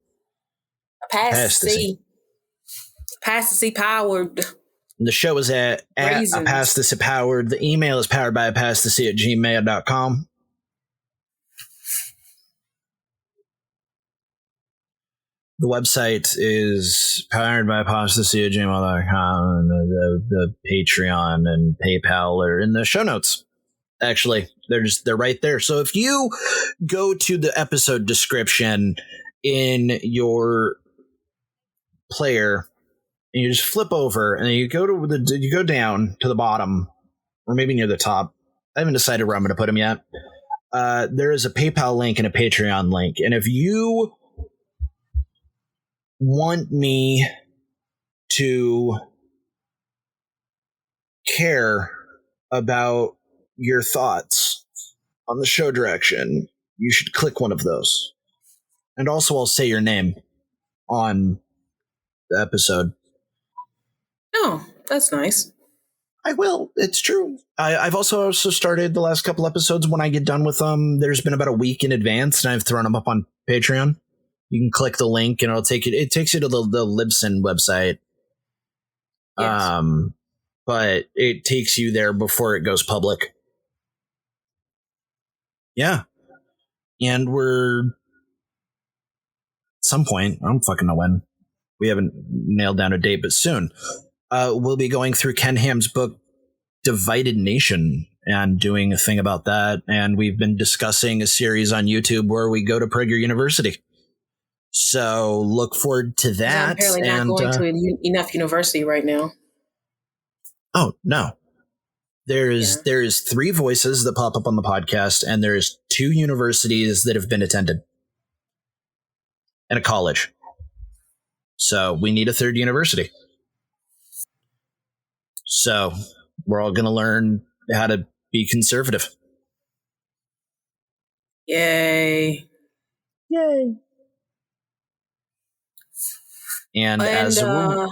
Speaker 2: Apostasy powered.
Speaker 1: The show is at apostasy powered. The email is powered by apostasy@gmail.com. The website is powered by apostasy@gmail.com. The Patreon and PayPal are in the show notes. Actually, they're right there. So if you go to the episode description in your player and you just flip over and you go down to the bottom or maybe near the top. I haven't decided where I'm going to put them yet. There is a PayPal link and a Patreon link. And if you want me to care about your thoughts on the show direction, you should click one of those. And also I'll say your name on the episode.
Speaker 2: Oh, that's nice.
Speaker 1: I will. It's true. I've also started the last couple episodes when I get done with them. There's been about a week in advance, and I've thrown them up on Patreon. You can click the link, and it takes you to the Libsyn website. Yes. But it takes you there before it goes public. Yeah. And we're at some point, I don't fucking know when. We haven't nailed down a date, but soon. We'll be going through Ken Ham's book, Divided Nation, and doing a thing about that. And we've been discussing a series on YouTube where we go to Prager University. So look forward to
Speaker 2: 'Cause I'm
Speaker 1: that.
Speaker 2: apparently not
Speaker 1: And
Speaker 2: going to enough university right now.
Speaker 1: oh no,
Speaker 2: Yeah.
Speaker 1: there's 3 voices that pop up on the podcast, and there's 2 universities that have been attended, and a college. So we need a 3rd university. So we're all going to learn how to be conservative.
Speaker 2: Yay.
Speaker 1: Yay. And as a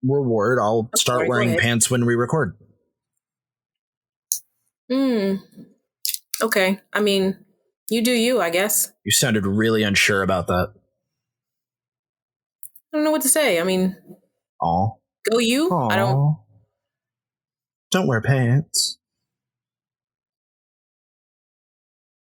Speaker 1: reward, I'll start wearing pants when we record.
Speaker 2: Okay. I mean, you do you, I guess.
Speaker 1: You sounded really unsure about that.
Speaker 2: I don't know what to say. I mean,
Speaker 1: Aw.
Speaker 2: go you.
Speaker 1: Aww.
Speaker 2: I don't.
Speaker 1: Don't wear pants.